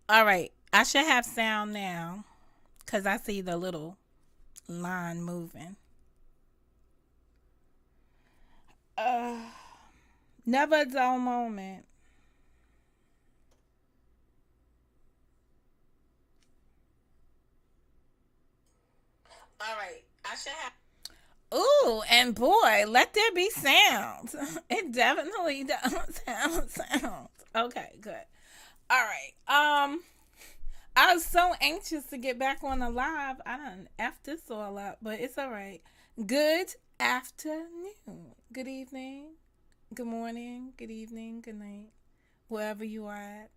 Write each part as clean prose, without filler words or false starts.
All right. I should have sound now because I see the little line moving. Uh, Never a dull moment. All right. I should have. Ooh, and boy, let there be sound. It definitely does have sound. Okay, good. All right. I was so anxious to get back on the live. I done F this all up, but it's all right. Good afternoon. Good evening. Good morning. Good evening. Good night. Wherever you are at.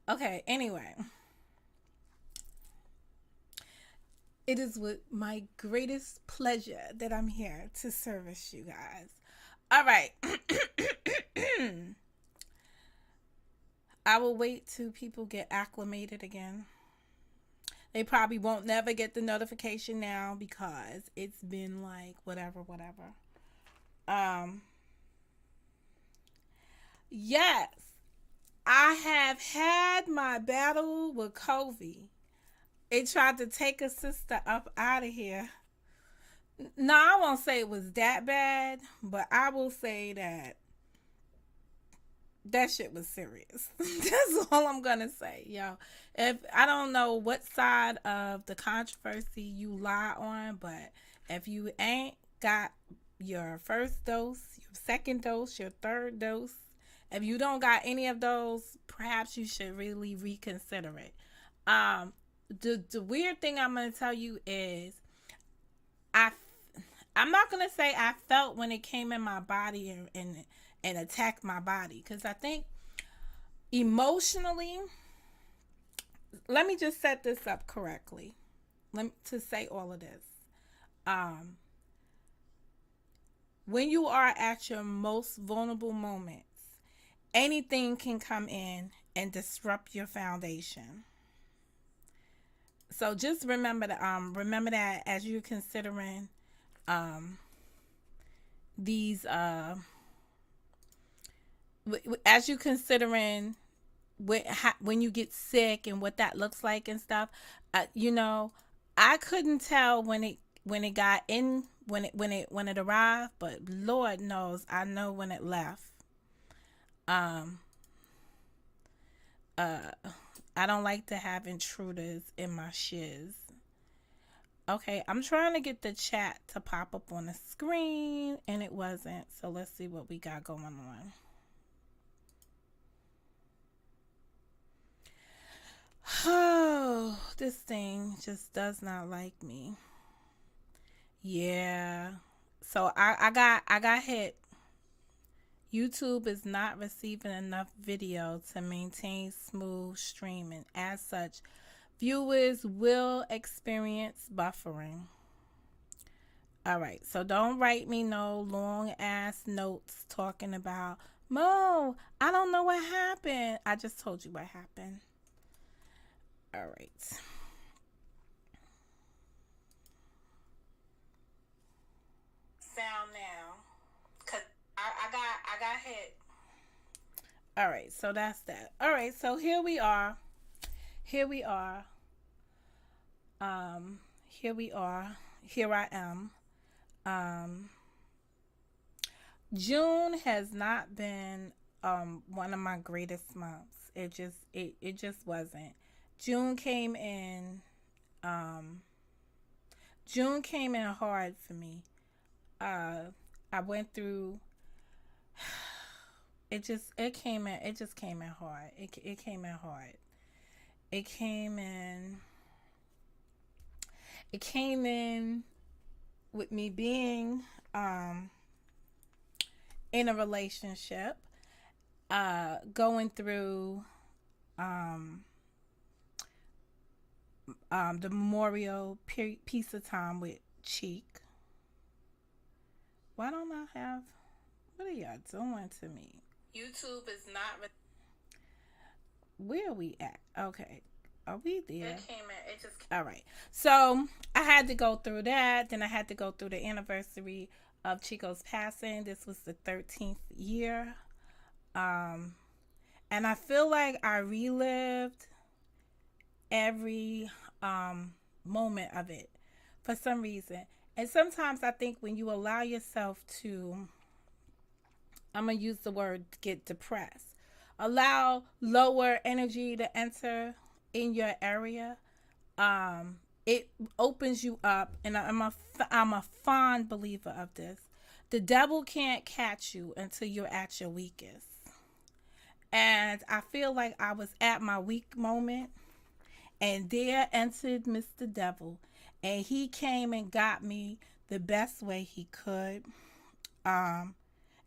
Okay, anyway. It is with my greatest pleasure that I'm here to service you guys. All right. I will wait till people get acclimated again. They probably won't never get the notification now because it's been like whatever, whatever. Um, yes, I have had my battle with Covey. It tried to take a sister up out of here. No, I won't say it was that bad, but I will say that that shit was serious. That's all I'm gonna say, yo. If I don't know what side of the controversy you lie on, but if you ain't got your first dose, your second dose, your third dose, if you don't got any of those, perhaps you should really reconsider it. Um, the weird thing I'm gonna tell you is I I'm not gonna say I felt when it came in my body and attacked my body because I think emotionally, let me just set this up correctly. Let me to say all of this. Um, when you are at your most vulnerable moments, anything can come in and disrupt your foundation. So just remember that as you're considering um these as you considering when you get sick and what that looks like and stuff. You know, I couldn't tell when it got in when it arrived, but Lord knows I know when it left. Um, uh, I don't like to have intruders in my shiz. Okay, I'm trying to get the chat to pop up on the screen and it wasn't. So let's see what we got going on. Oh, this thing just does not like me. Yeah. So I got hit. YouTube is not receiving enough video to maintain smooth streaming. As such, viewers will experience buffering. All right. So don't write me no long ass notes talking about Mo, I don't know what happened. I just told you what happened. All right. Sound now. Cause I got hit. All right, so that's that. All right, so here we are. Here we are. Here we are. Here I am. Um, June has not been one of my greatest months. It just wasn't. June came in um June came in hard for me. Uh I went through it just came in hard. It came in hard. It came in it came in with me being um in a relationship, going through um the memorial piece of time with Cheek. Why don't I have? What are y'all doing to me? YouTube is not. Where are we at? Okay, are we there? It came in. It just. All right. So I had to go through that. Then I had to go through the anniversary of Chico's passing. This was the 13th year. Um, And I feel like I relived every moment of it for some reason. And sometimes I think when you allow yourself to, I'm going to use the word get depressed, allow lower energy to enter in your area, it opens you up. And I'm a fond believer of this. The devil can't catch you until you're at your weakest. And I feel like I was at my weak moment, and there entered Mr. Devil, and he came and got me the best way he could, um,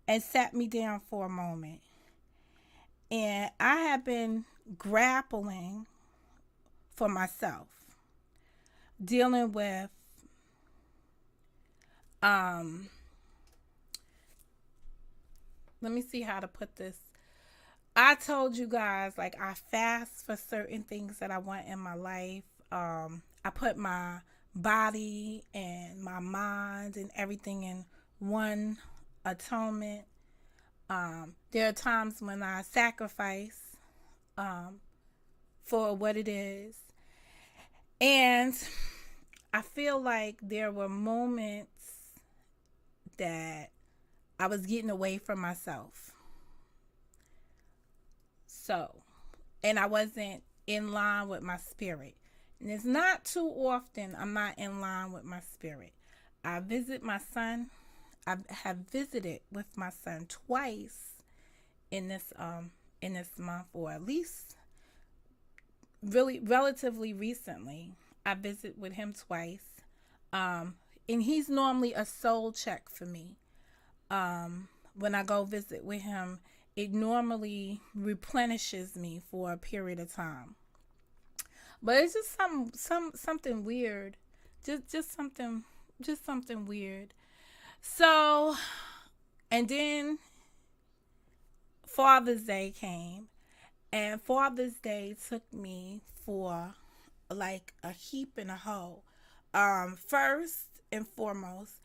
and sat me down for a moment. And I have been grappling for myself, dealing with um let me see how to put this. I told you guys, like, I fast for certain things that I want in my life. I put my body and my mind and everything in one atonement. There are times when I sacrifice um, for what it is. And I feel like there were moments that I was getting away from myself. So, and I wasn't in line with my spirit. And it's not too often I'm not in line with my spirit. I visit my son. I have visited with my son twice in this month, or at least really relatively recently. I visit with him twice. And he's normally a soul check for me. When I go visit with him, it normally replenishes me for a period of time. But it's just something weird. Just something weird. So, and then Father's Day came, and Father's Day took me for like a heap in a hole. First and foremost,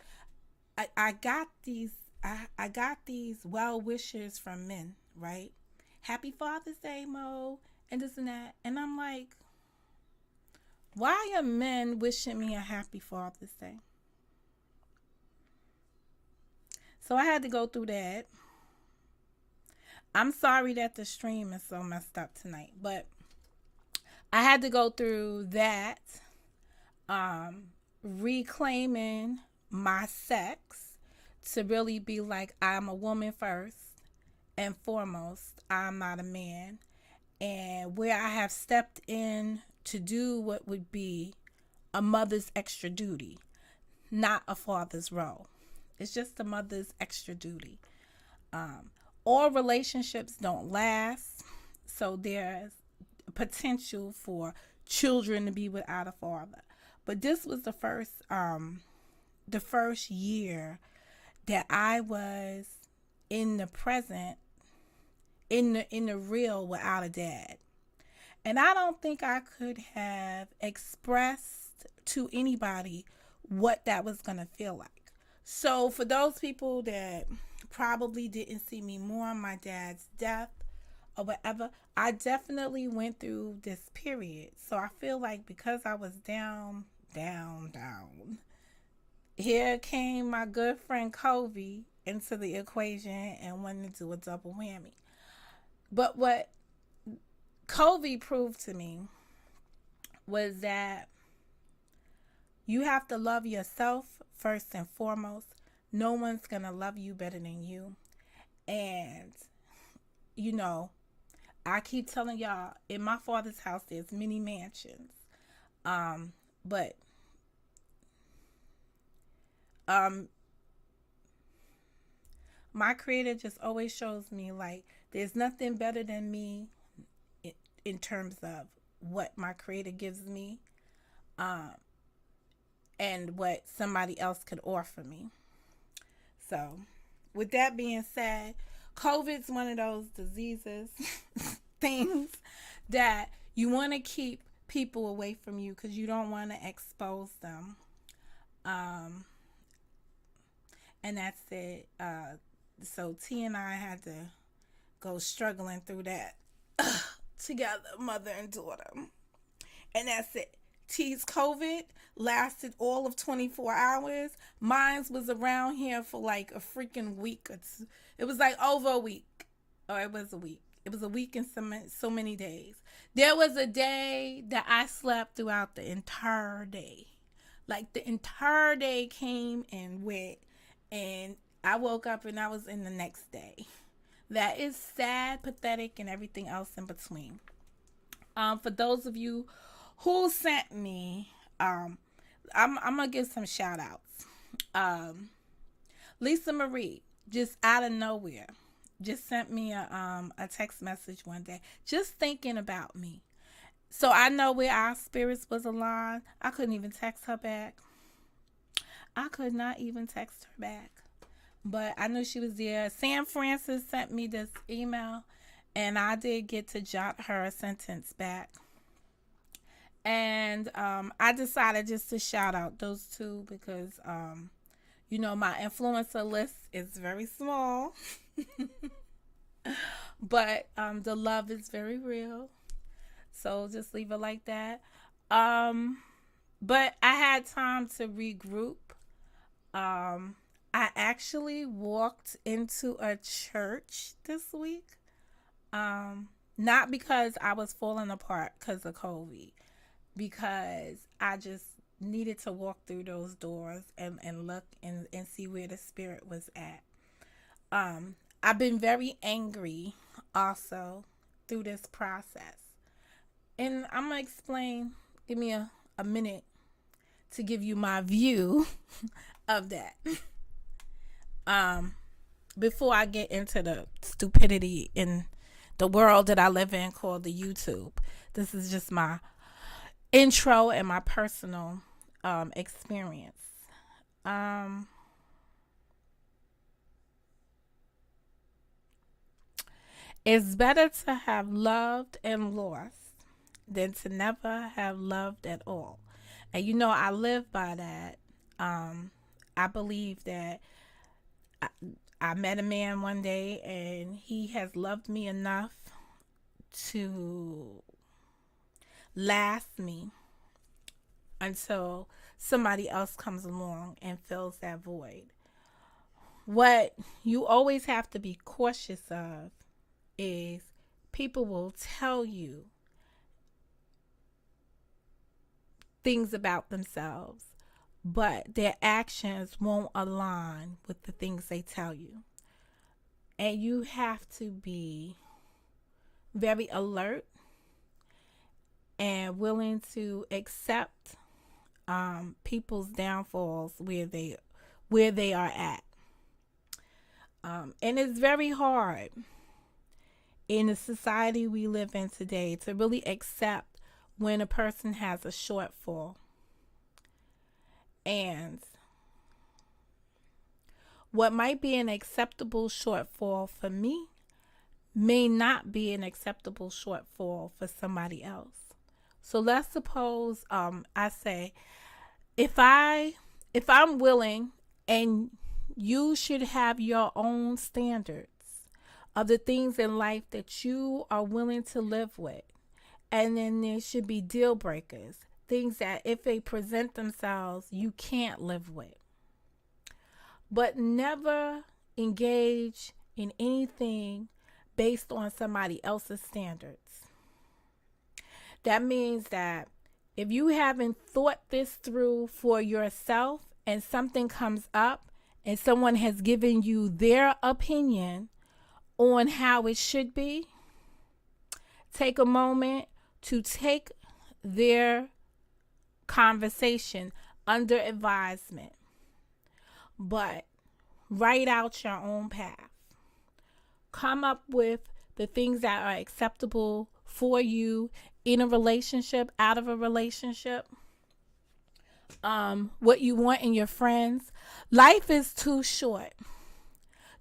I got these I got these well wishes from men, right? Happy Father's Day, Mo, and this and that. And I'm like, why are men wishing me a happy Father's Day? So I had to go through that. I'm sorry that the stream is so messed up tonight, but I had to go through that, reclaiming my sex to really be like, I'm a woman first and foremost. I'm not a man. And where I have stepped in to do what would be a mother's extra duty, not a father's role. It's just a mother's extra duty. All relationships don't last, so there's potential for children to be without a father. But this was the first year that I was in the present, in the real, without a dad. And I don't think I could have expressed to anybody what that was going to feel like. So for those people that probably didn't see me mourn my dad's death or whatever, I definitely went through this period. So I feel like because I was down, here came my good friend Covey into the equation and wanted to do a double whammy. But what Covey proved to me was that you have to love yourself first and foremost. No one's going to love you better than you. And, you know, I keep telling y'all, in my father's house, there's many mansions. But my creator just always shows me, like, there's nothing better than me in terms of what my creator gives me, and what somebody else could offer me. So, with that being said, COVID's one of those diseases, things that you want to keep people away from you because you don't want to expose them. And that's it. So T and I had to go struggling through that together, mother and daughter. And that's it. T's COVID lasted all of 24 hours. Mine's was around here for like a freaking week or two. It was like over a week. Or it was a week. It was a week and so many days. There was a day that I slept throughout the entire day. Like the entire day came and went. And I woke up and I was in the next day. That is sad, pathetic, and everything else in between. For those of you who sent me, I'm gonna give some shout outs. Lisa Marie, just out of nowhere, just sent me a text message one day, just thinking about me. So I know where our spirits was aligned. I couldn't even text her back. I could not even text her back. But I knew she was there. Sam Francis sent me this email, and I did get to jot her a sentence back. And I decided just to shout out those two because, my influencer list is very small. But the love is very real. So just leave it like that. But I had time to regroup. I actually walked into a church this week. Not because I was falling apart because of COVID. Because I just needed to walk through those doors and look and see where the spirit was at. I've been very angry also through this process. And I'm going to explain, give me a minute to give you my view of that. Before I get into the stupidity in the world that I live in called the YouTube. This is just my intro and my personal experience. It's better to have loved and lost than to never have loved at all. And I live by that. I believe that I met a man one day and he has loved me enough to last me until somebody else comes along and fills that void. What you always have to be cautious of is people will tell you things about themselves, but their actions won't align with the things they tell you. And you have to be very alert and willing to accept people's downfalls where they are at. And it's very hard in the society we live in today to really accept when a person has a shortfall. And what might be an acceptable shortfall for me may not be an acceptable shortfall for somebody else. So let's suppose I say, if I'm willing, and you should have your own standards of the things in life that you are willing to live with. And then there should be deal breakers, things that if they present themselves, you can't live with. But never engage in anything based on somebody else's standards. That means that if you haven't thought this through for yourself and something comes up and someone has given you their opinion on how it should be, take a moment to take their conversation under advisement. But write out your own path. Come up with the things that are acceptable for you in a relationship, out of a relationship. What you want in your friends. Life is too short.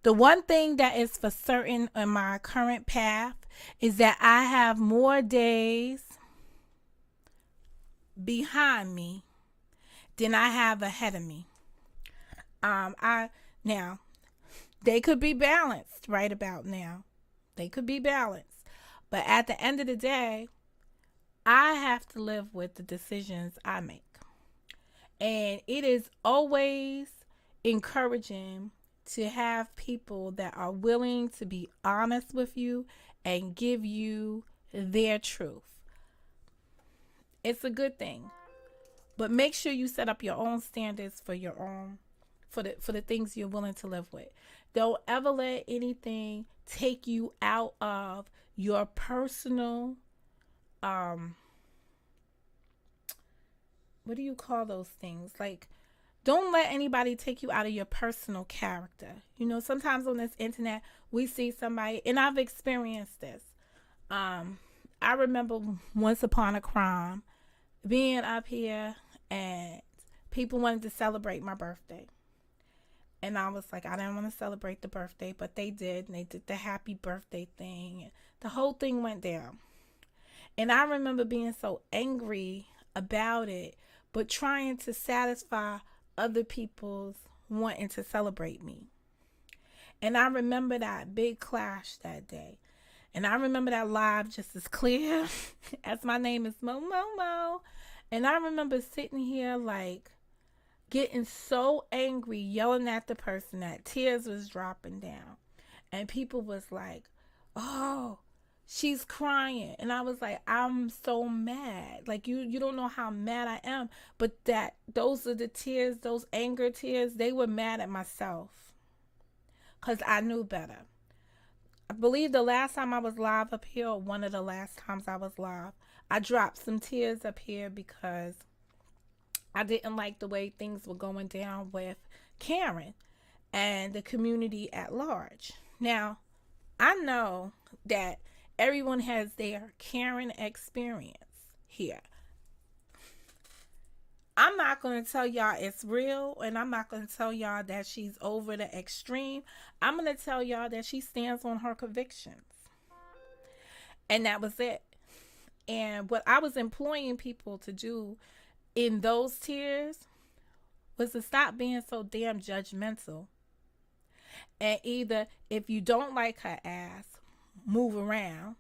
The one thing that is for certain in my current path is that I have more days behind me than I have ahead of me. Now, they could be balanced right about now. They could be balanced. But at the end of the day, I have to live with the decisions I make. And it is always encouraging to have people that are willing to be honest with you and give you their truth. It's a good thing. But make sure you set up your own standards for your own for the things you're willing to live with. Don't ever let anything take you out of your personal what do you call those things? Like, don't let anybody take you out of your personal character. You know, sometimes on this internet we see somebody, and I've experienced this. I remember once upon a crime being up here and people wanted to celebrate my birthday. And I was like, I didn't want to celebrate the birthday, but they did. And they did the happy birthday thing. And the whole thing went down. And I remember being so angry about it, but trying to satisfy other people's wanting to celebrate me. And I remember that big clash that day. And I remember that live just as clear as my name is Mo Mo Mo. And I remember sitting here like getting so angry, yelling at the person that tears was dropping down. And people was like, oh, she's crying. And I was like, I'm so mad. Like, you don't know how mad I am. But those are the tears, those anger tears, they were mad at myself. Because I knew better. I believe the last time I was live up here, or one of the last times I was live, I dropped some tears up here because I didn't like the way things were going down with Karen and the community at large. Now, I know that everyone has their Karen experience here. I'm not going to tell y'all it's real, and I'm not going to tell y'all that she's over the extreme. I'm going to tell y'all that she stands on her convictions. And that was it. And what I was employing people to do in those tears was to stop being so damn judgmental. And either, if you don't like her ass, move around.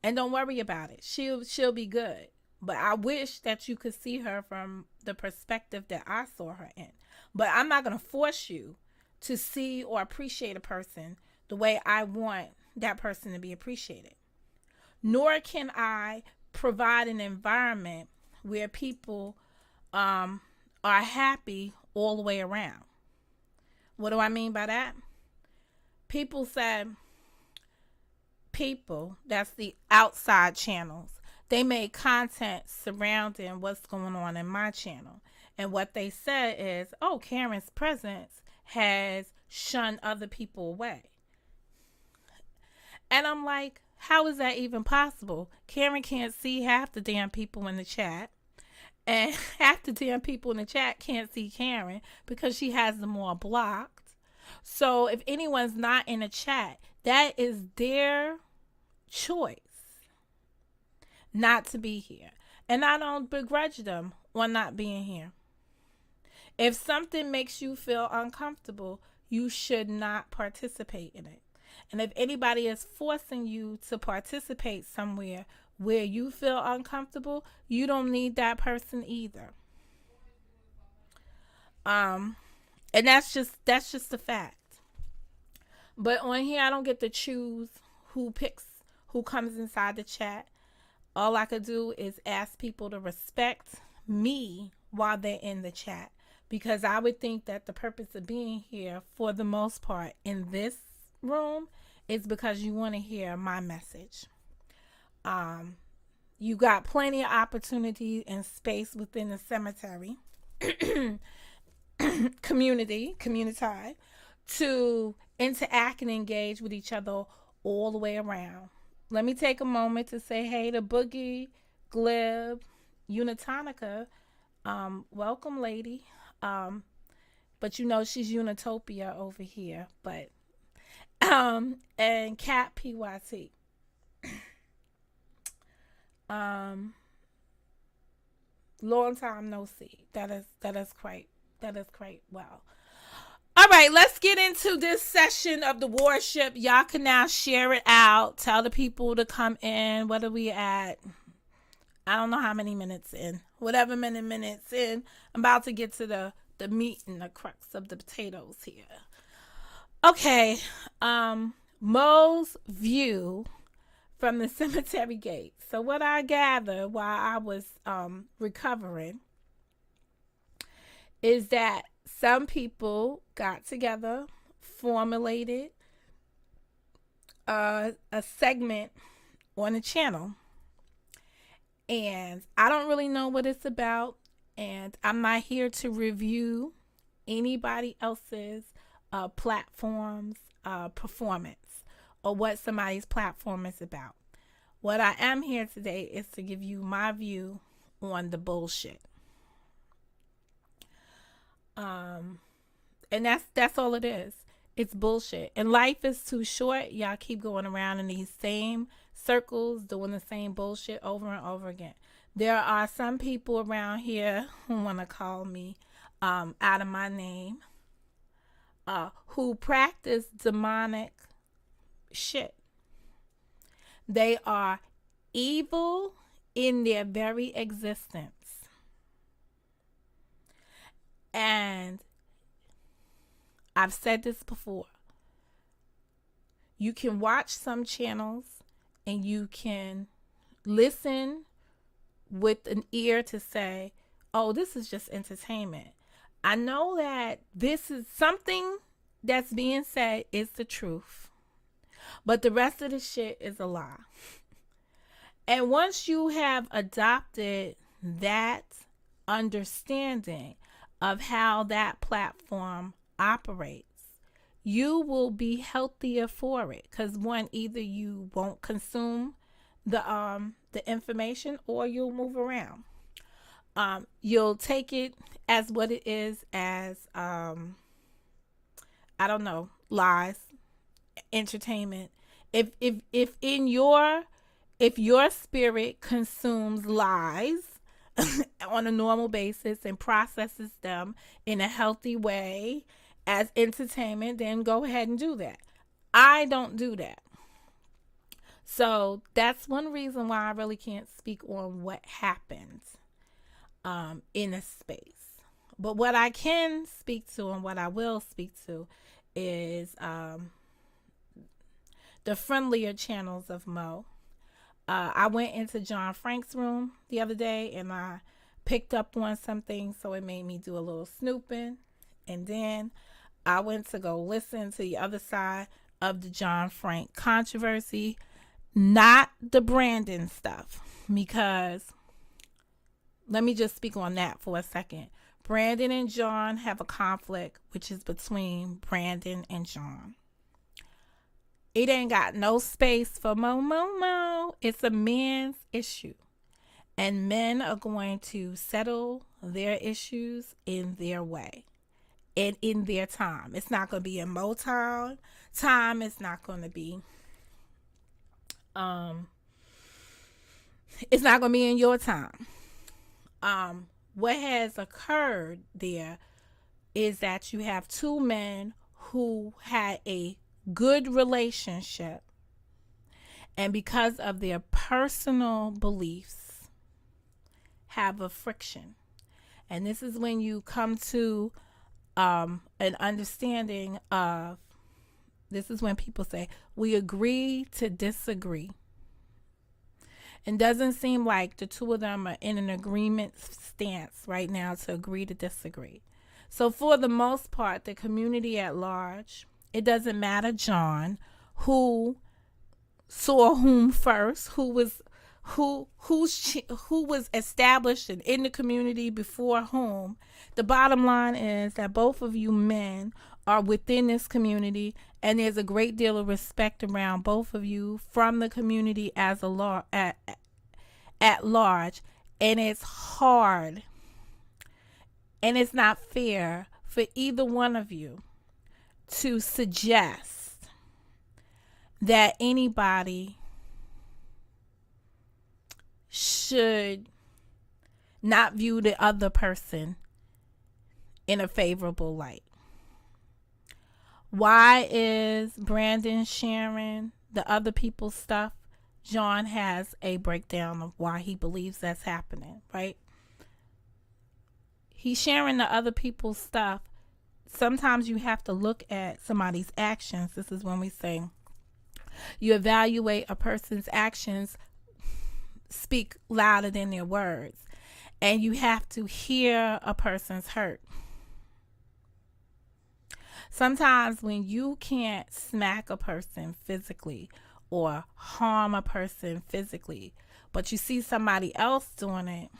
And don't worry about it. She'll be good. But I wish that you could see her from the perspective that I saw her in. But I'm not going to force you to see or appreciate a person the way I want that person to be appreciated. Nor can I provide an environment where people are happy all the way around. What do I mean by that? People said, that's the outside channels. They made content surrounding what's going on in my channel. And what they said is, oh, Karen's presence has shunned other people away. And I'm like, how is that even possible? Karen can't see half the damn people in the chat. And half the damn people in the chat can't see Karen because she has them all blocked. So if anyone's not in the chat, that is their choice not to be here. And I don't begrudge them on not being here. If something makes you feel uncomfortable, you should not participate in it. And if anybody is forcing you to participate somewhere where you feel uncomfortable, you don't need that person either. And that's just a fact. But on here, I don't get to choose who comes inside the chat. All I could do is ask people to respect me while they're in the chat, because I would think that the purpose of being here, for the most part, in this room is because you want to hear my message. You got plenty of opportunity and space within the cemetery community to interact and engage with each other all the way around. Let me take a moment to say hey to Boogie, Glib, Unitonica. Welcome, lady. But you know she's Unitopia over here. But and Cat PYT. Long time no see. That is quite well. All All right, let's get into this session of the WARship. Y'all can now share it out. Tell the people to come in. What are we at? I don't know how many minutes in. Whatever many minutes in. I'm about to get to the meat and the crux of the potatoes here. Okay. Mo's view from the cemetery gate. So what I gathered while I was recovering is that some people got together, formulated a segment on a channel, and I don't really know what it's about, and I'm not here to review anybody else's platform's performance or what somebody's platform is about. What I am here today is to give you my view on the bullshit. And that's all it is. It's bullshit. And life is too short. Y'all keep going around in these same circles, doing the same bullshit over and over again. There are some people around here who want to call me out of my name, who practice demonic shit. They are evil in their very existence. And I've said this before. You can watch some channels and you can listen with an ear to say, oh, this is just entertainment. I know that this is something that's being said is the truth, but the rest of the shit is a lie. And once you have adopted that understanding of how that platform operates, you will be healthier for it. Because one, either you won't consume the information, or you'll move around. You'll take it as what it is, as I don't know, lies, entertainment. If your spirit consumes lies on a normal basis and processes them in a healthy way as entertainment, then go ahead and do that. I don't do that. So that's one reason why I really can't speak on what happened in a space. But what I can speak to, and what I will speak to, is the friendlier channels of Mo. I went into John Frank's room the other day and I picked up on something, so it made me do a little snooping. And then I went to go listen to the other side of the John Frank controversy, not the Brandon stuff, because let me just speak on that for a second. Brandon and John have a conflict, which is between Brandon and John. It ain't got no space for Mo. It's a man's issue. And men are going to settle their issues in their way and in their time. It's not going to be in Mo time. It's not going to be it's not going to be in your time. What has occurred there is that you have two men who had a good relationship, and because of their personal beliefs have a friction. And this is when you come to an understanding of, this is when people say, we agree to disagree. It doesn't seem like the two of them are in an agreement stance right now to agree to disagree. So for the most part, the community at large, it doesn't matter, John, who saw whom first, who was established and in the community before whom. The bottom line is that both of you men are within this community, and there's a great deal of respect around both of you from the community as a at large. And it's hard, and it's not fair for either one of you to suggest that anybody should not view the other person in a favorable light. Why is Brandon sharing the other people's stuff? John has a breakdown of why he believes that's happening, right? He's sharing the other people's stuff. Sometimes you have to look at somebody's actions. This is when we say you evaluate a person's actions speak louder than their words. And you have to hear a person's hurt. Sometimes when you can't smack a person physically or harm a person physically, but you see somebody else doing it,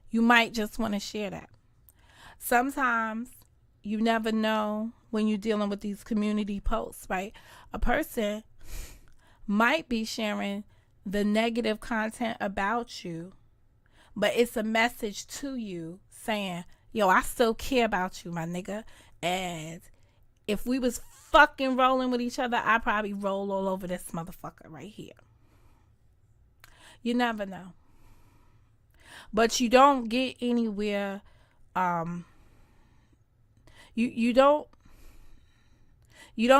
you might just want to share that. Sometimes you never know when you're dealing with these community posts, right? A person might be sharing the negative content about you, but it's a message to you saying, yo, I still care about you, my nigga. And if we was fucking rolling with each other, I'd probably roll all over this motherfucker right here. You never know. But you don't get anywhere. You don't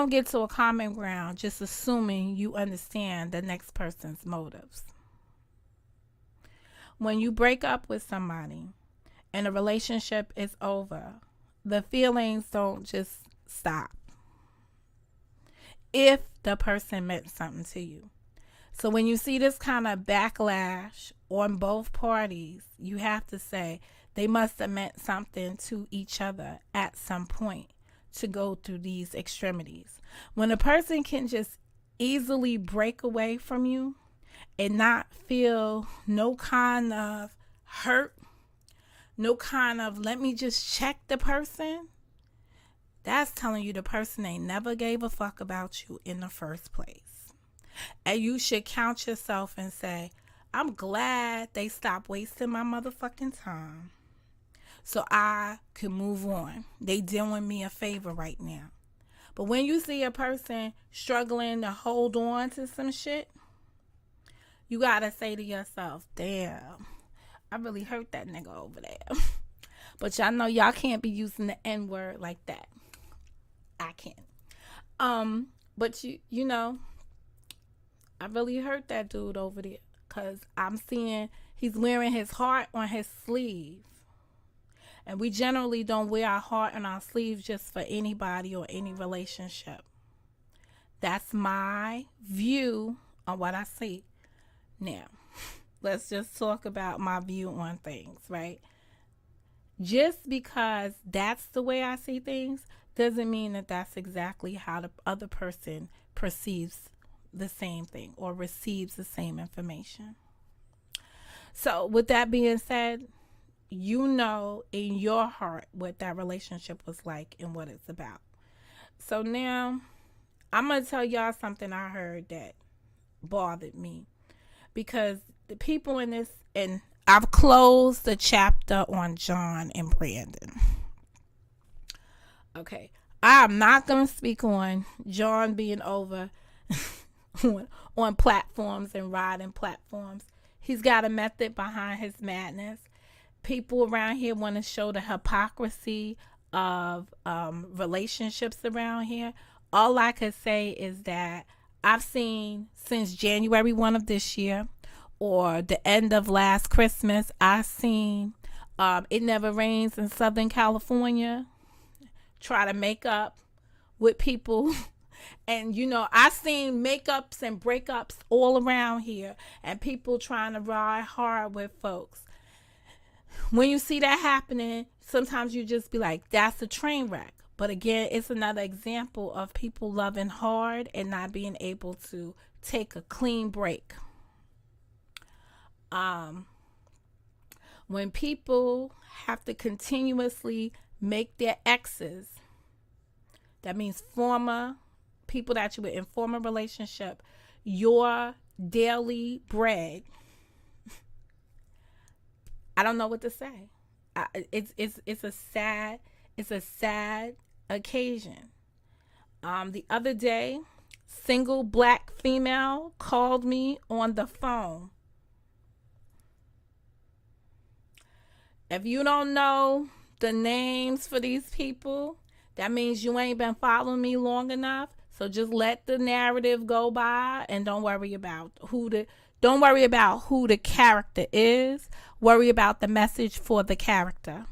get to a common ground just assuming you understand the next person's motives. When you break up with somebody and the relationship is over, the feelings don't just stop if the person meant something to you. So when you see this kind of backlash on both parties, you have to say they must have meant something to each other at some point to go through these extremities. When a person can just easily break away from you and not feel no kind of hurt, no kind of let me just check the person, that's telling you the person ain't never gave a fuck about you in the first place. And you should count yourself and say, I'm glad they stopped wasting my motherfucking time so I can move on. They doing me a favor right now. But when you see a person struggling to hold on to some shit, you gotta say to yourself, damn, I really hurt that nigga over there. But y'all know y'all can't be using the N-word like that. I can. But you know, I really hurt that dude over there because I'm seeing he's wearing his heart on his sleeve. And we generally don't wear our heart on our sleeve just for anybody or any relationship. That's my view on what I see. Now, let's just talk about my view on things, right? Just because that's the way I see things doesn't mean that that's exactly how the other person perceives the same thing or receives the same information. So with that being said, you know in your heart what that relationship was like and what it's about. So now I'm going to tell y'all something I heard that bothered me, because the people in this, and I've closed the chapter on John and Brandon. Okay, I'm not going to speak on John being over on platforms and riding platforms. He's got a method behind his madness. People around here want to show the hypocrisy of relationships around here. All I could say is that I've seen since January 1 of this year or the end of last Christmas, I've seen It Never Rains in Southern California try to make up with people. And, you know, I've seen makeups and breakups all around here and people trying to ride hard with folks. When you see that happening, sometimes you just be like, that's a train wreck. But again, it's another example of people loving hard and not being able to take a clean break. When people have to continuously make their exes, that means former people that you were in former relationship, your daily bread. I don't know what to say. It's a sad occasion. The other day, single black female called me on the phone. If you don't know the names for these people, That means you ain't been following me long enough. So just let the narrative go by and don't worry about who the character is. Worry about the message for the character.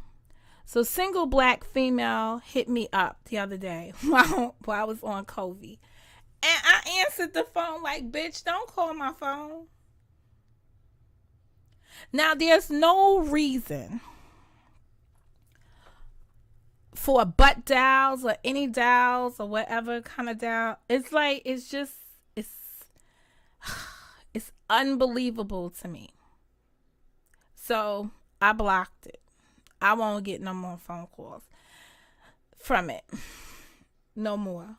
So single black female hit me up the other day while I was on COVID. And I answered the phone like, bitch, don't call my phone. Now, there's no reason for butt dials or any dials or whatever kind of dial. It's like, it's it's unbelievable to me. So I blocked it. I won't get no more phone calls from it. No more.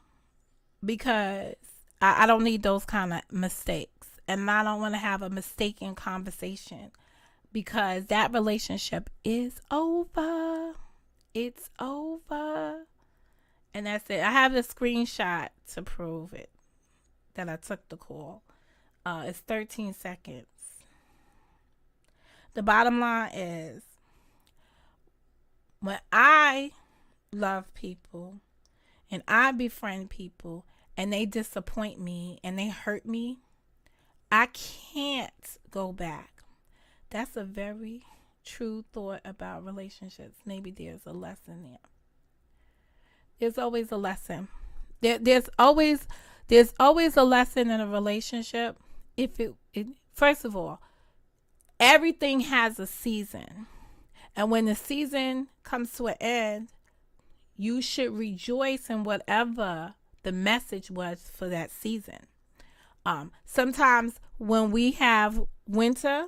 Because I don't need those kind of mistakes. And I don't want to have a mistaken conversation because that relationship is over. It's over. And that's it. I have a screenshot to prove it that I took the call. It's 13 seconds. The bottom line is when I love people and I befriend people and they disappoint me and they hurt me, I can't go back. That's a very true thought about relationships. Maybe there's a lesson there. There's always a lesson. There's always a lesson in a relationship. If it first of all, everything has a season. And when the season comes to an end, you should rejoice in whatever the message was for that season. Sometimes when we have winter,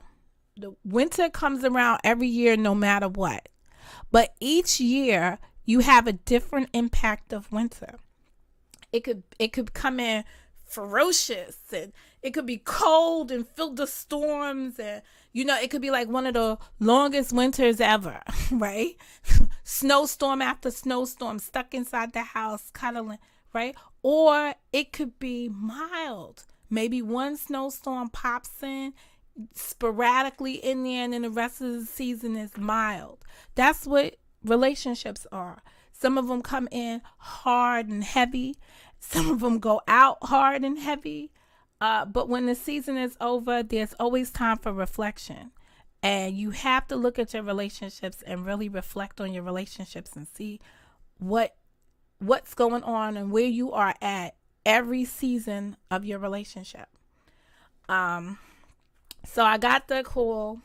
the winter comes around every year no matter what. But each year you have a different impact of winter. It could come in ferocious, and it could be cold and filled with storms, and it could be like one of the longest winters ever, right? Snowstorm after snowstorm, stuck inside the house cuddling, right? Or it could be mild. Maybe one snowstorm pops in sporadically in there, and then the rest of the season is mild. That's what relationships are. Some of them come in hard and heavy. Some of them go out hard and heavy. But when the season is over, there's always time for reflection. And you have to look at your relationships and really reflect on your relationships and see what's going on and where you are at every season of your relationship. So I got the call.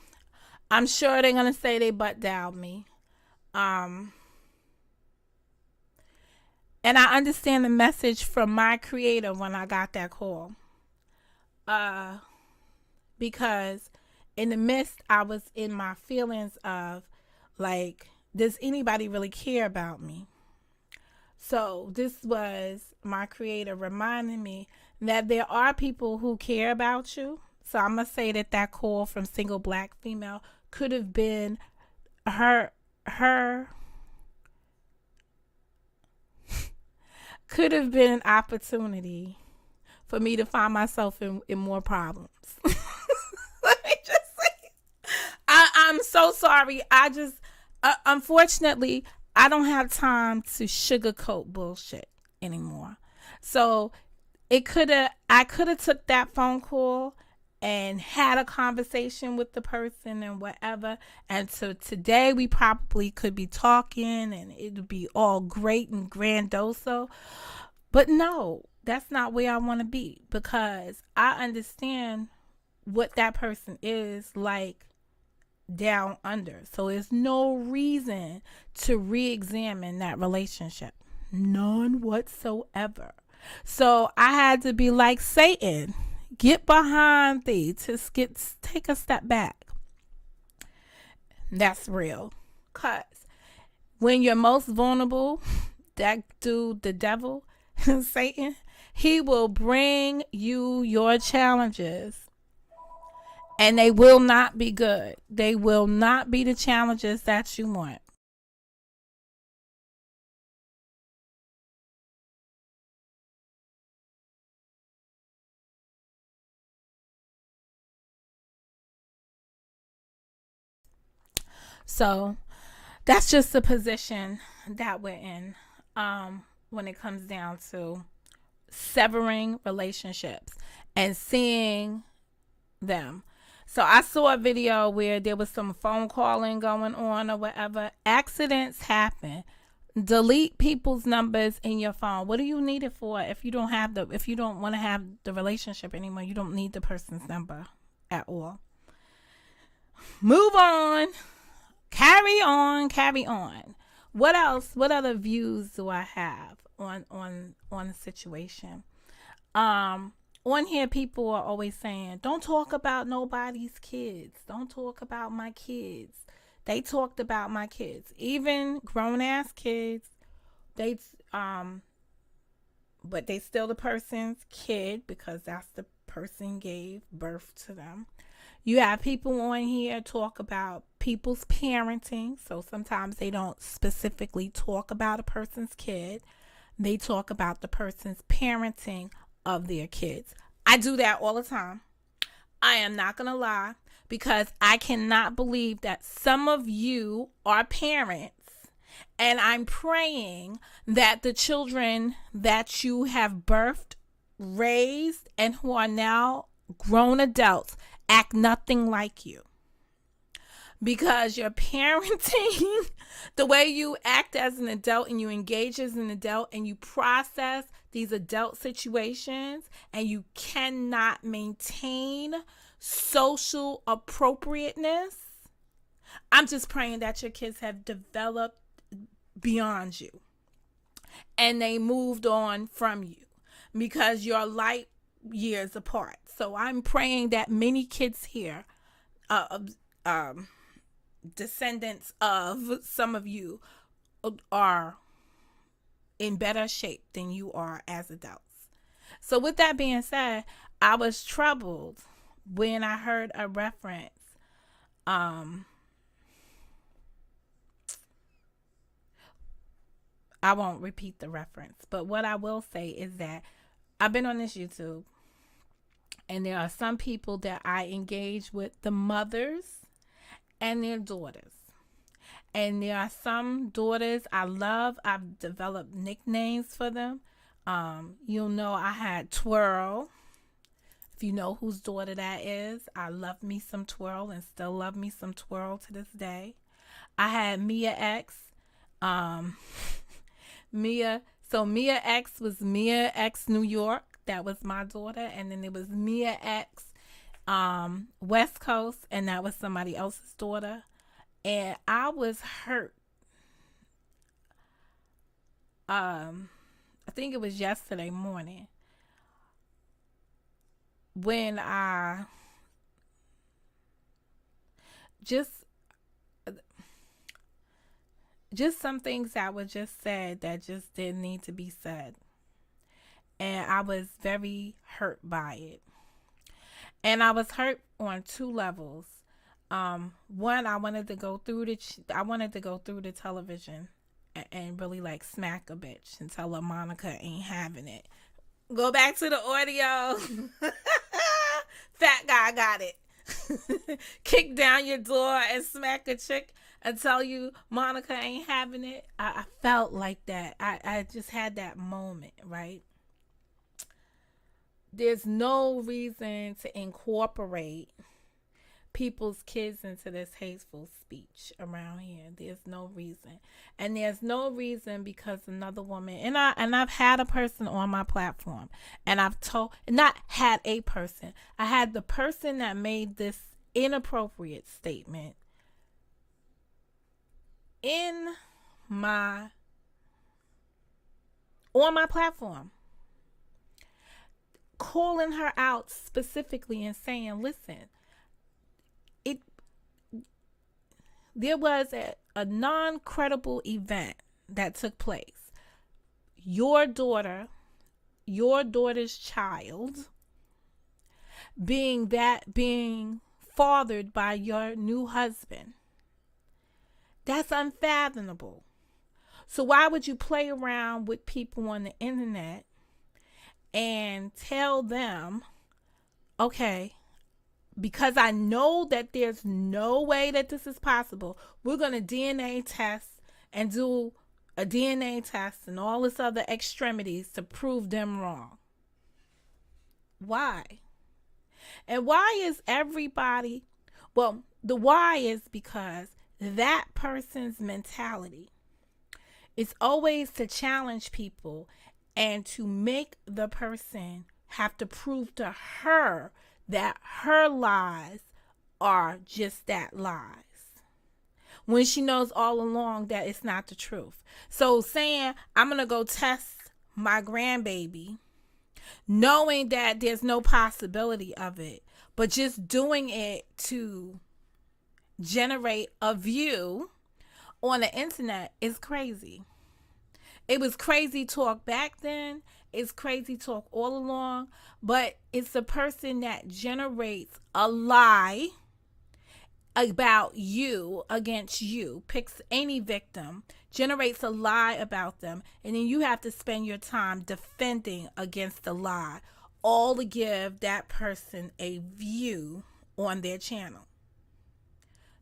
I'm sure they're going to say they butt dialed me. And I understand the message from my creator when I got that call. Because in the midst, I was in my feelings of like, does anybody really care about me? So this was my creator reminding me that there are people who care about you. So I'm going to say that call from single black female could have been her could have been an opportunity for me to find myself in more problems. Let me just say, I'm so sorry. Unfortunately, I don't have time to sugarcoat bullshit anymore. So I could have took that phone call and had a conversation with the person and whatever. And so today we probably could be talking and it would be all great and grandoso. But no, that's not where I want to be, because I understand what that person is like down under. So there's no reason to re-examine that relationship. None whatsoever. So I had to be like Satan. Get behind thee, take a step back. That's real. Because when you're most vulnerable, that dude, the devil, Satan, he will bring you your challenges. And they will not be good. They will not be the challenges that you want. So that's just the position that we're in. when it comes down to severing relationships and seeing them. So I saw a video where there was some phone calling going on or whatever. Accidents happen. Delete people's numbers in your phone. What do you need it for if you don't want to have the relationship anymore? You don't need the person's number at all. Move on. Carry on. Carry on. What else? What other views do I have on the situation? On here, people are always saying, don't talk about nobody's kids. Don't talk about my kids. They talked about my kids. Even grown-ass kids, but they still the person's kid because that's the person gave birth to them. You have people on here talk about people's parenting. So sometimes they don't specifically talk about a person's kid. They talk about the person's parenting of their kids. I do that all the time. I am not going to lie, because I cannot believe that some of you are parents, and I'm praying that the children that you have birthed, raised, and who are now grown adults act nothing like you. Because your parenting, the way you act as an adult and you engage as an adult and you process these adult situations and you cannot maintain social appropriateness, I'm just praying that your kids have developed beyond you and they moved on from you, because you're light years apart. So I'm praying that many kids here, descendants of some of you, are in better shape than you are as adults. So with that being said, I was troubled when I heard a reference. I won't repeat the reference, but what I will say is that I've been on this YouTube, and there are some people that I engage with, the mothers and their daughters. And there are some daughters I love. I've developed nicknames for them. You'll know I had Twirl. If you know whose daughter that is, I love me some Twirl and still love me some Twirl to this day. I had Mia X. Mia X was Mia X New York. That was my daughter. And then there was Mia X West Coast, and that was somebody else's daughter. And I was hurt. I think it was yesterday morning when I just some things that were just said that just didn't need to be said. And I was very hurt by it. And I was hurt on two levels. One, I wanted to go through the television and really like smack a bitch and tell her Monica ain't having it. Go back to the audio. Fat guy got it. Kick down your door and smack a chick and tell you Monica ain't having it. I felt like that. I just had that moment, right? There's no reason to incorporate people's kids into this hateful speech around here. There's no reason. And there's no reason because another woman, and I've had a person on my platform, and I've told, not had a person, I had the person that made this inappropriate statement on my platform, calling her out specifically and saying, listen, there was a non-credible event that took place. Your daughter's child being fathered by your new husband. That's unfathomable. So why would you play around with people on the internet and tell them, okay, because I know that there's no way that this is possible, we're going to DNA test and do a DNA test, and all this other extremities to prove them wrong. Why? And why is everybody, well, the why is because that person's mentality is always to challenge people and to make the person have to prove to her that her lies are just that, lies, when she knows all along that it's not the truth. So saying, I'm going to go test my grandbaby, knowing that there's no possibility of it, but just doing it to generate a view on the internet is crazy. It was crazy talk back then. It's crazy talk all along. But it's the person that generates a lie about you against you, picks any victim, generates a lie about them, and then you have to spend your time defending against the lie, all to give that person a view on their channel.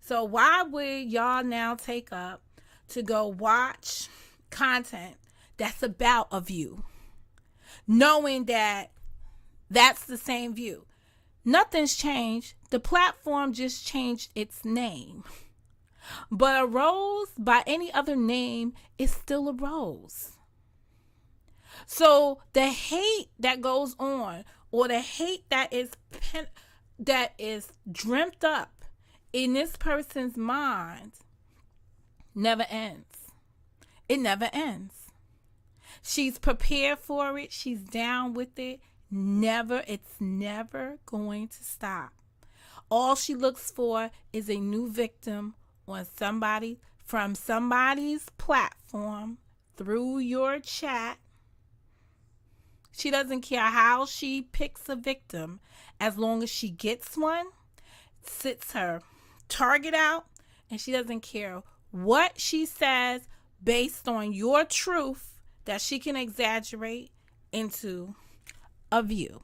So why would y'all now take up to go watch content that's about a view, knowing that that's the same view? Nothing's changed. The platform just changed its name. But a rose by any other name is still a rose. So the hate that goes on, or the hate that is dreamt up in this person's mind, never ends. It never ends. She's prepared for it. She's down with it. It's never going to stop. All she looks for is a new victim on from somebody's platform through your chat. She doesn't care how she picks a victim, as long as she gets one, sits her target out, and she doesn't care what she says based on your truth that she can exaggerate into a view.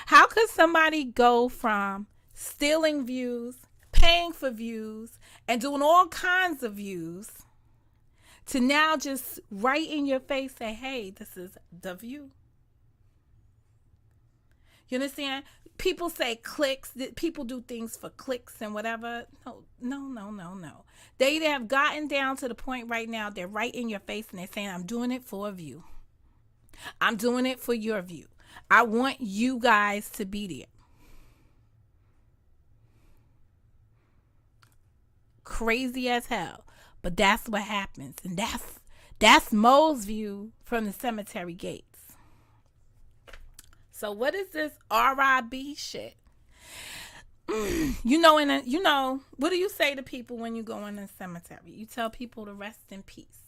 How could somebody go from stealing views, paying for views, and doing all kinds of views to now just right in your face say, hey, this is the view? You understand? People say clicks. People do things for clicks and whatever. No. They have gotten down to the point right now, they're right in your face and they're saying, I'm doing it for a view. I'm doing it for your view. I want you guys to be there. Crazy as hell. But that's what happens. And that's Mo's view from the cemetery gates. So what is this R.I.B. shit? What do you say to people when you go in the cemetery? You tell people to rest in peace.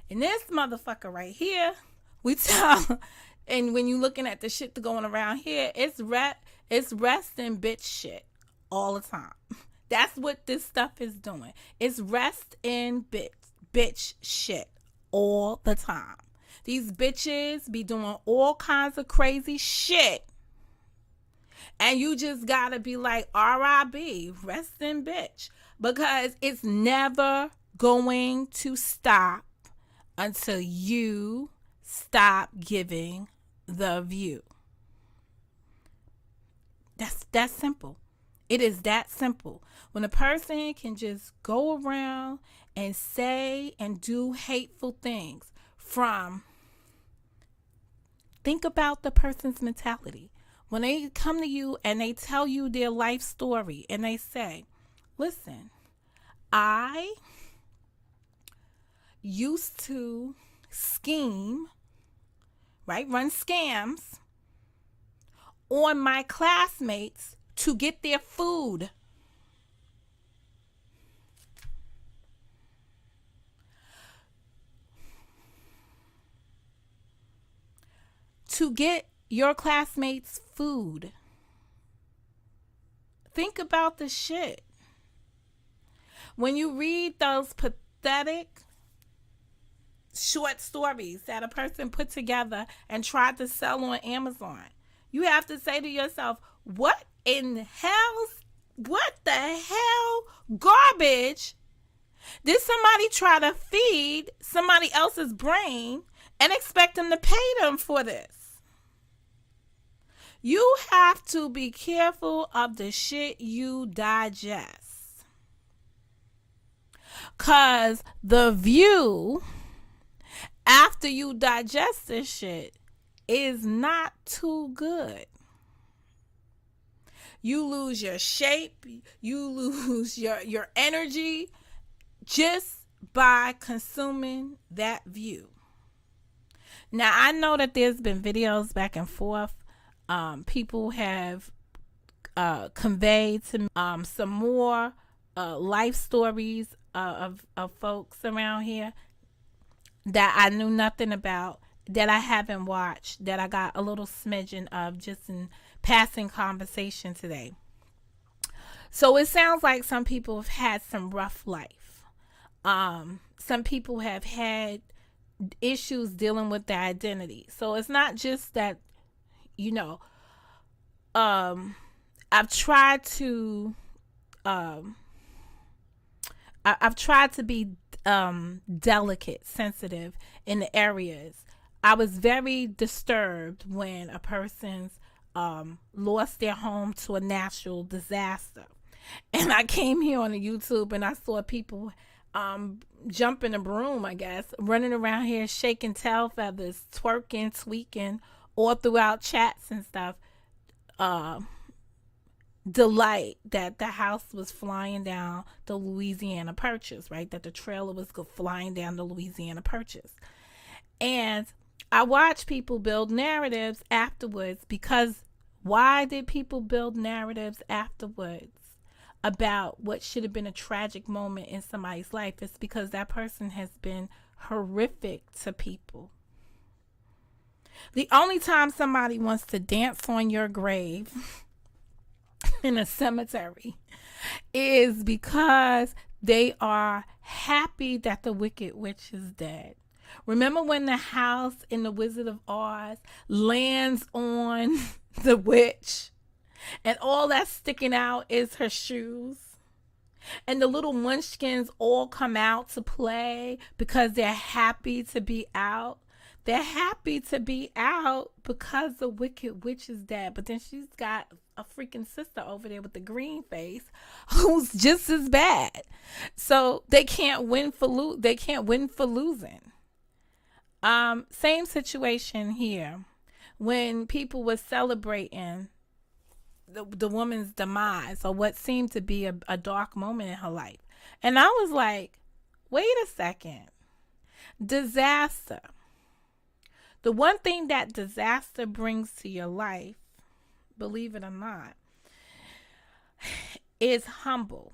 And this motherfucker right here, we tell, and when you looking at the shit that's going around here, it's rest in bitch shit all the time. That's what this stuff is doing. It's rest in bitch shit all the time. These bitches be doing all kinds of crazy shit. And you just gotta be like, R.I.B., rest in bitch. Because it's never going to stop until you stop giving the view. That's simple. It is that simple. When a person can just go around and say and do hateful things think about the person's mentality. When they come to you and they tell you their life story and they say, listen, I used to scheme, right? Run scams on my classmates to get their food. To get your classmates food. Think about the shit. When you read those pathetic short stories that a person put together and tried to sell on Amazon, you have to say to yourself, what the hell garbage Did somebody try to feed somebody else's brain and expect them to pay them for this? You have to be careful of the shit you digest. Because the view after you digest this shit is not too good. You lose your shape, you lose your energy just by consuming that view. Now, I know that there's been videos back and forth. People have conveyed to me some more life stories of folks around here that I knew nothing about, that I haven't watched, that I got a little smidgen of just in passing conversation today. So it sounds like some people have had some rough life. Some people have had issues dealing with their identity. So it's not just that, you know, I've tried to be delicate, sensitive in the areas. I was very disturbed when a person's lost their home to a natural disaster. And I came here on the YouTube and I saw people jumping a broom, I guess, running around here shaking tail feathers, twerking, tweaking, all throughout chats and stuff. Delight that the house was flying down the Louisiana Purchase, right? That the trailer was flying down the Louisiana Purchase. And I watched people build narratives afterwards, because why did people build narratives afterwards about what should have been a tragic moment in somebody's life? It's because that person has been horrific to people. The only time somebody wants to dance on your grave in a cemetery is because they are happy that the Wicked Witch is dead. Remember when the house in The Wizard of Oz lands on the witch and all that's sticking out is her shoes? And the little munchkins all come out to play because they're happy to be out. They're happy to be out because the Wicked Witch is dead. But then she's got a freaking sister over there with the green face who's just as bad. So they can't win for losing. Same situation here. When people were celebrating the woman's demise, or what seemed to be a dark moment in her life. And I was like, wait a second. Disaster. The one thing that disaster brings to your life, believe it or not, is humble.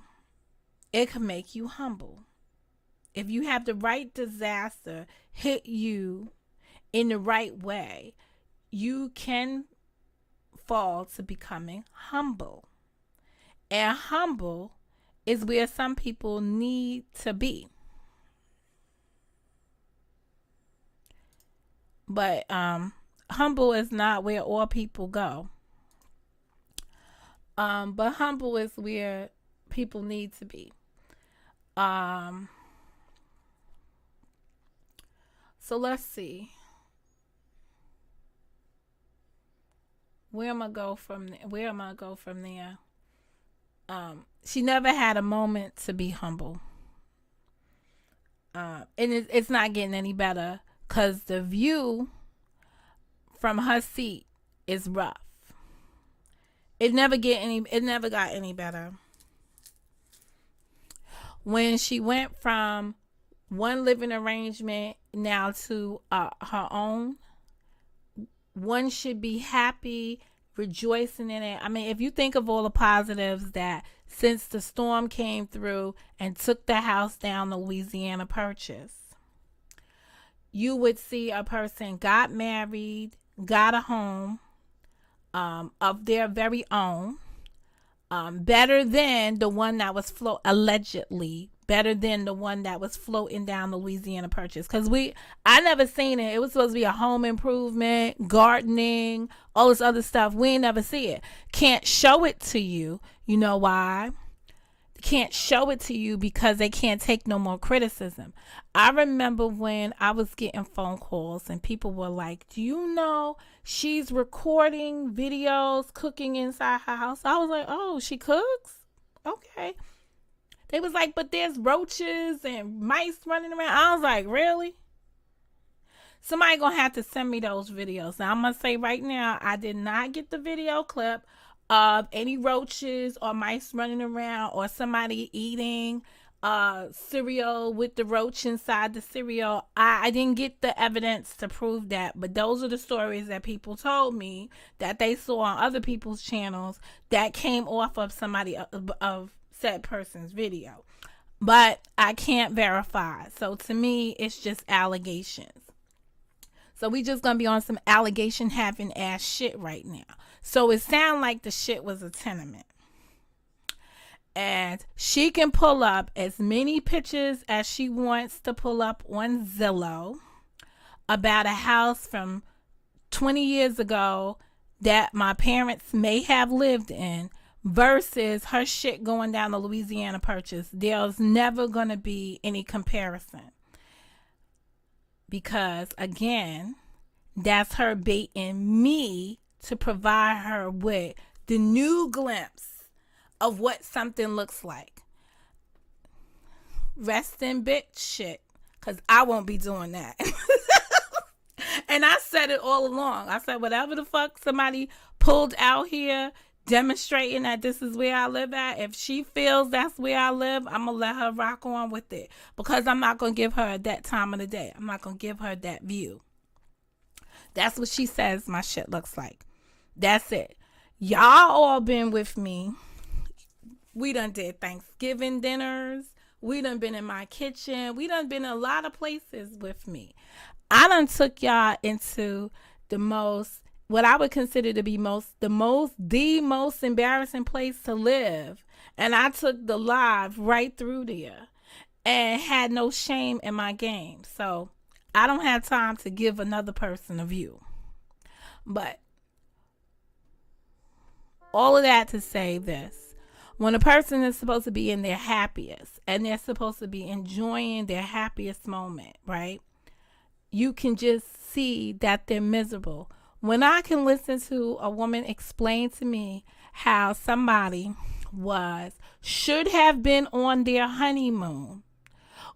It can make you humble. If you have the right disaster hit you in the right way, you can fall to becoming humble. And humble is where some people need to be. But humble is not where all people go. But humble is where people need to be. So let's see. Where am I go from there? She never had a moment to be humble. And it's not getting any better, because the view from her seat is rough. It never got any better. When she went from one living arrangement now to her own, one should be happy, rejoicing in it. I mean, if you think of all the positives that since the storm came through and took the house down the Louisiana Purchase, you would see a person got married, got a home of their very own, better than the one that was allegedly better than the one that was floating down the Louisiana Purchase. Because I never seen it. It was supposed to be a home improvement, gardening, all this other stuff. We ain't never see it. Can't show it to you. You know why? can't show it to you because they can't take no more criticism. I remember when I was getting phone calls and people were like, "Do you know she's recording videos cooking inside her house?" I was like, "Oh, she cooks? Okay." They was like, "But there's roaches and mice running around." I was like, "Really?" Somebody gonna have to send me those videos. Now I'm gonna say right now, I did not get the video clip of any roaches or mice running around or somebody eating cereal with the roach inside the cereal. I didn't get the evidence to prove that, but those are the stories that people told me that they saw on other people's channels that came off of somebody of said person's video. But I can't verify. So to me, it's just allegations. So we just gonna be on some allegation having ass shit right now. So it sound like the shit was a tenement. And she can pull up as many pictures as she wants to pull up on Zillow about a house from 20 years ago that my parents may have lived in versus her shit going down the Louisiana Purchase. There's never gonna be any comparison. Because again, that's her baiting me to provide her with the new glimpse of what something looks like. Rest in bitch shit, because I won't be doing that. And I said it all along. I said whatever the fuck somebody pulled out here demonstrating that this is where I live at, if she feels that's where I live, I'm gonna let her rock on with it, because I'm not gonna give her that time of the day. I'm not gonna give her that view. That's what she says my shit looks like. That's it. Y'all all been with me. We done did Thanksgiving dinners. We done been in my kitchen. We done been in a lot of places with me. I done took y'all into the most, what I would consider to be the most embarrassing place to live. And I took the live right through there and had no shame in my game. So I don't have time to give another person a view. But all of that to say this. When a person is supposed to be in their happiest and they're supposed to be enjoying their happiest moment, right? You can just see that they're miserable. When I can listen to a woman explain to me how somebody should have been on their honeymoon,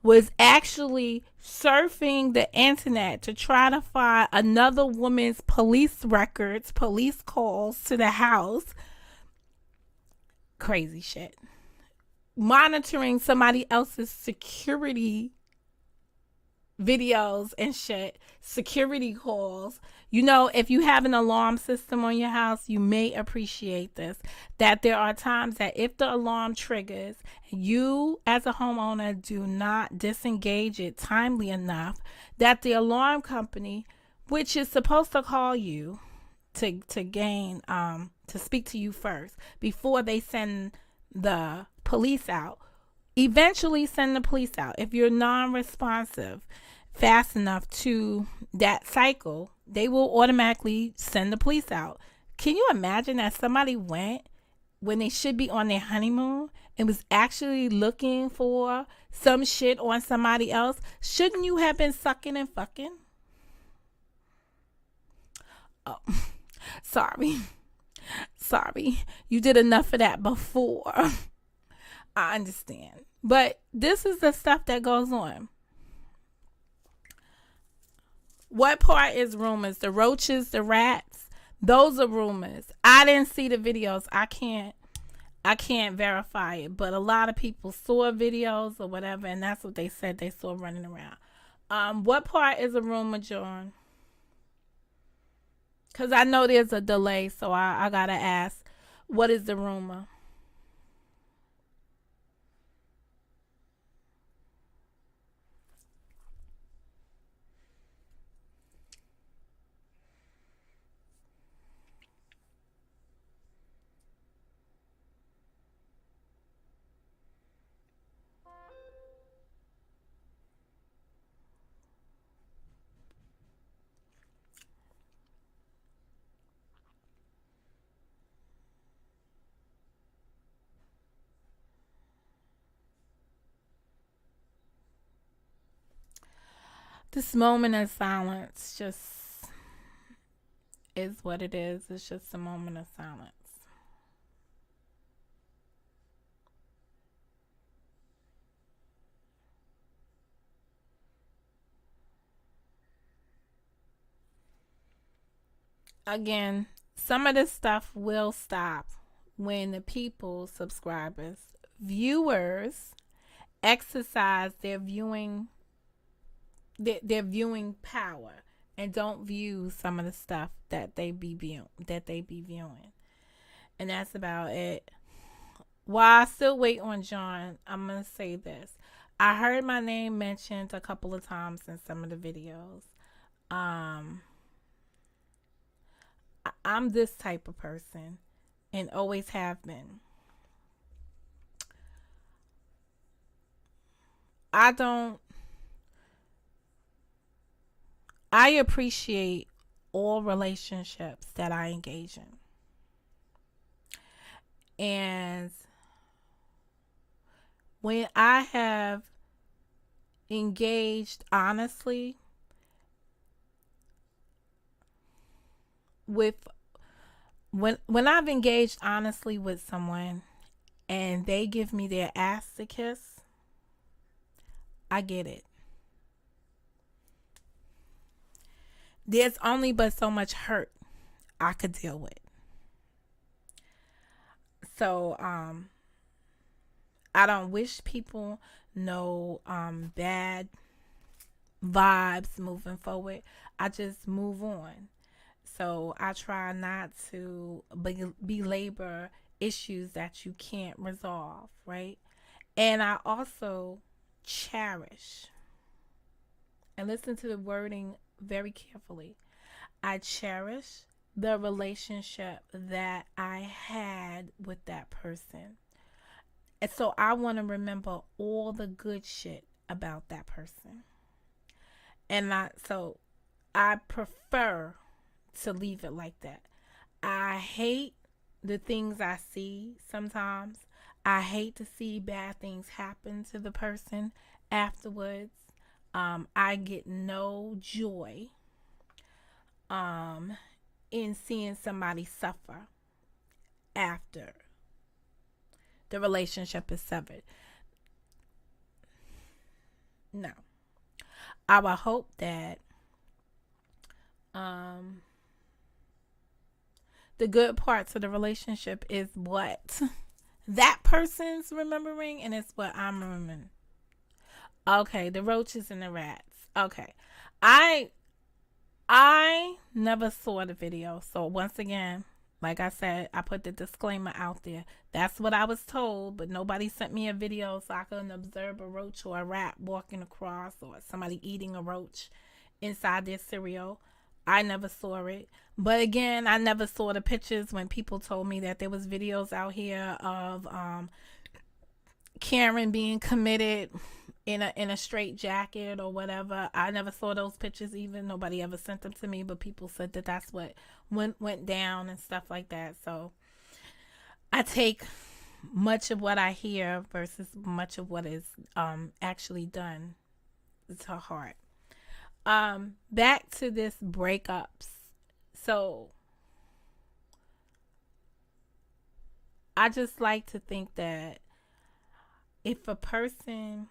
was actually surfing the internet to try to find another woman's police records, police calls to the house. Crazy shit. Monitoring somebody else's security videos and shit, security calls. You know, if you have an alarm system on your house, you may appreciate this, that there are times that if the alarm triggers, you as a homeowner do not disengage it timely enough, that the alarm company, which is supposed to call you to gain to speak to you first before they send the police out, eventually send the police out. If you're non-responsive fast enough to that cycle, they will automatically send the police out. Can you imagine that somebody went when they should be on their honeymoon and was actually looking for some shit on somebody else? Shouldn't you have been sucking and fucking? Oh, sorry. You did enough of that before. I understand. But this is the stuff that goes on. What part is rumors? The roaches, the rats, those are rumors. I didn't see the videos. I can't verify it, but a lot of people saw videos or whatever, and that's what they said they saw running around. What part is a rumor, John? Because I know there's a delay, so I gotta ask, what is the rumor? This moment of silence just is what it is. It's just a moment of silence. Again, some of this stuff will stop when the people, subscribers, viewers exercise their viewing power and don't view some of the stuff that they be viewing. And that's about it. While I still wait on John, I'm gonna say this. I heard my name mentioned a couple of times in some of the videos. I'm this type of person and always have been. I appreciate all relationships that I engage in. And when I have engaged honestly with when I've engaged honestly with someone and they give me their ass to kiss, I get it. There's only but so much hurt I could deal with. So I don't wish people no bad vibes moving forward. I just move on. So I try not to belabor issues that you can't resolve, right? And I also cherish, and listen to the wording very carefully, I cherish the relationship that I had with that person. And so I want to remember all the good shit about that person. And I prefer to leave it like that. I hate the things I see sometimes. I hate to see bad things happen to the person afterwards. I get no joy in seeing somebody suffer after the relationship is severed. No. I would hope that the good parts of the relationship is what that person's remembering, and it's what I'm remembering. Okay, the roaches and the rats. Okay. I never saw the video. So once again, like I said, I put the disclaimer out there. That's what I was told, but nobody sent me a video so I couldn't observe a roach or a rat walking across or somebody eating a roach inside their cereal. I never saw it. But again, I never saw the pictures when people told me that there was videos out here of Karen being committed in a straight jacket or whatever. I never saw those pictures even. Nobody ever sent them to me, but people said that that's what went down and stuff like that. So I take much of what I hear versus much of what is actually done to heart. Back to this breakups. So I just like to think that if a person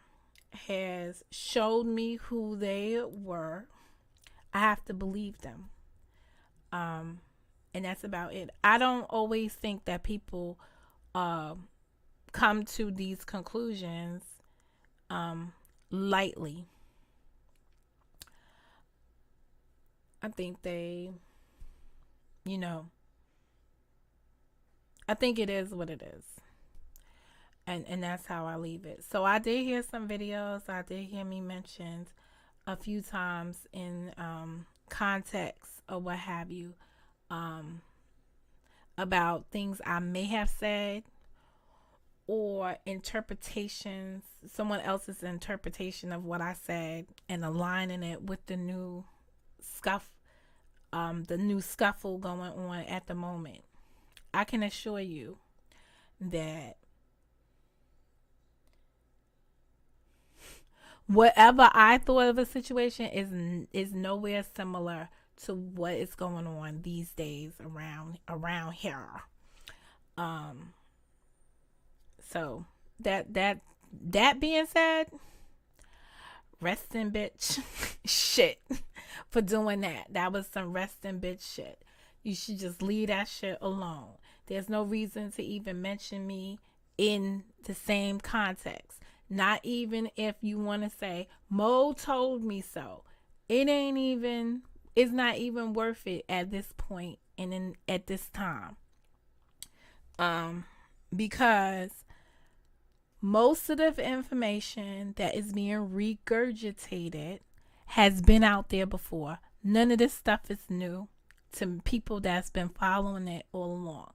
has showed me who they were, I have to believe them. And that's about it. I don't always think that people come to these conclusions lightly. I think I think it is what it is. And that's how I leave it. So I did hear some videos. I did hear me mentioned a few times in context or what have you, about things I may have said or interpretations, someone else's interpretation of what I said, and aligning it with the new scuffle going on at the moment. I can assure you that whatever I thought of a situation is nowhere similar to what is going on these days around here. Um, so that being said, resting bitch shit for doing that. That was some resting bitch shit. You should just leave that shit alone. There's no reason to even mention me in the same context. Not even if you want to say Mo told me so. It ain't even. It's not even worth it at this point and at this time. Because most of the information that is being regurgitated has been out there before. None of this stuff is new to people that's been following it all along.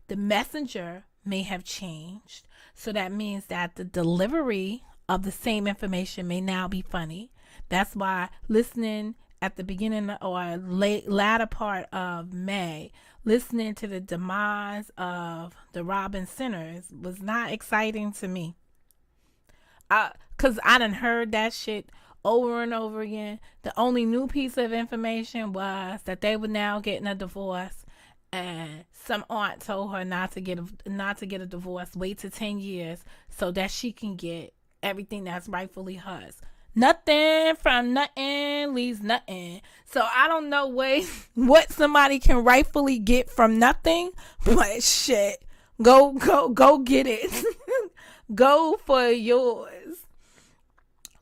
The messenger may have changed, so that means that the delivery of the same information may now be funny. That's why listening at the beginning or latter part of May, listening to the demise of the robbing sinners was not exciting to me. Cause I done heard that shit over and over again. The only new piece of information was that they were now getting a divorce, and some aunt told her not to get a divorce. Wait to 10 years so that she can get everything that's rightfully hers. Nothing from nothing leaves nothing. So I don't know what somebody can rightfully get from nothing, but shit, go get it. Go for yours.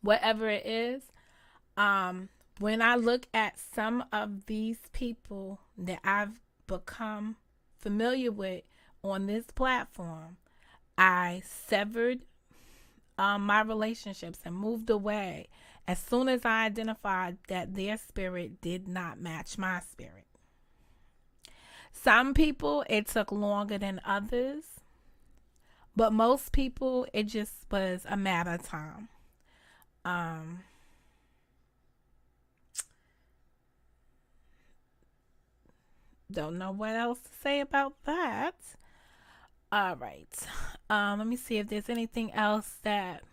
Whatever it is. When I look at some of these people that I've become familiar with on this platform, I severed my relationships and moved away as soon as I identified that their spirit did not match my spirit. Some people, it took longer than others, but most people, it just was a matter of time. Don't know what else to say about that. All right. Let me see if there's anything else that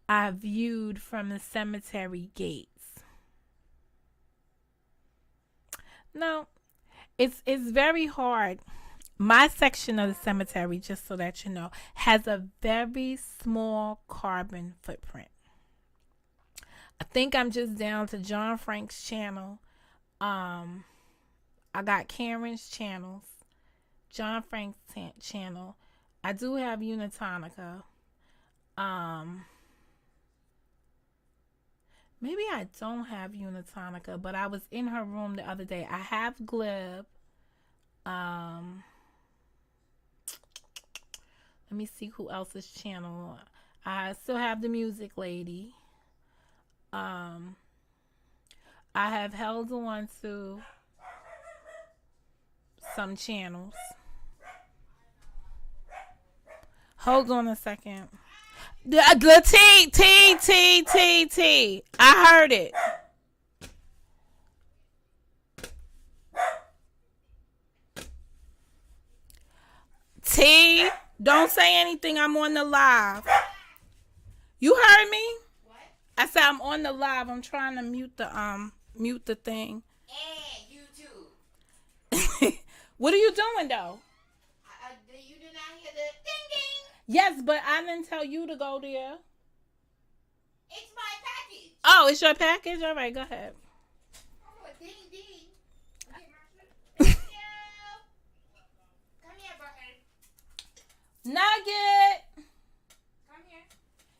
I viewed from the cemetery gates. No, it's very hard. My section of the cemetery, just so that you know, has a very small carbon footprint. I think I'm just down to John Frank's channel. I got Karen's channels. John Frank's channel. I do have Unitonica. Maybe I don't have Unitonica, but I was in her room the other day. I have Glib. Let me see who else's channel. I still have the Music Lady. I have held on to some channels. Hold on a second. The T. I heard it. T, don't say anything. I'm on the live. You heard me? What? I said I'm on the live. I'm trying to mute the thing. And YouTube. What are you doing though? You did not hear the ding ding. Yes, but I didn't tell you to go there. It's my package. Oh, it's your package? All right, go ahead. Oh, ding ding. Thank you. Come here, Button. Nugget. Come here.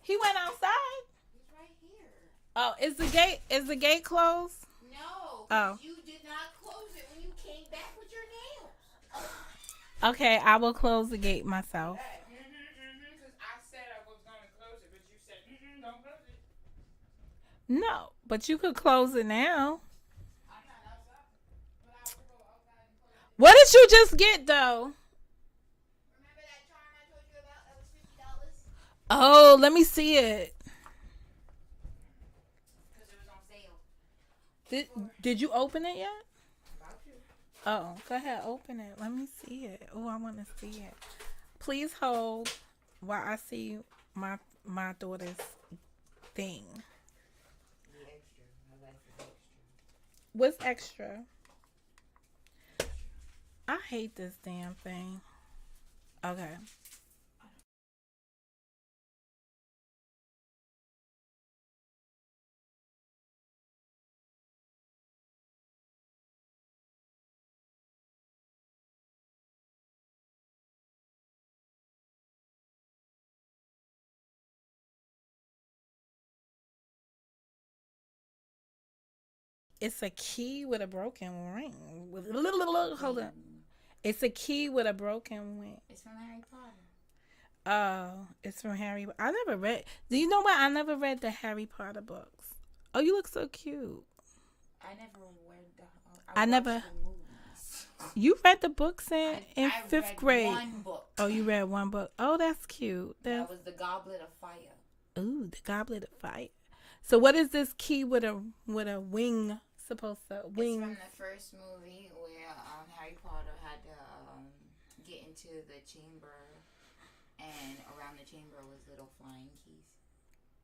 He went outside. He's right here. Oh, is the gate closed? No. Oh. You did not close it when you came back with your nails. Okay, I will close the gate myself. Because I said I was going to close it, but you said, don't close it. No, but you could close it now. I'm not outside. But I will go outside and close it. What did you just get, though? Remember that charm I told you about that was $50? Oh, let me see it. Because it was on sale. Did you open it yet? About to. Oh, go ahead, open it. Let me see it. Oh, I want to see it. Please hold while I see my daughter's thing. What's extra? I hate this damn thing. Okay. It's a key with a broken ring. Hold on. It's a key with a broken ring. It's from Harry Potter. Oh, it's from Harry. I never read. Do you know what? I never read the Harry Potter books. Oh, you look so cute. I never read the. I never. watched the movies. You read the books in I fifth read grade. one book. Oh, you read one book. Oh, that's cute. That was the Goblet of Fire. Ooh, the Goblet of Fire. So, what is this key with a wing supposed to wing? It's from the first movie where Harry Potter had to get into the chamber, and around the chamber was little flying keys.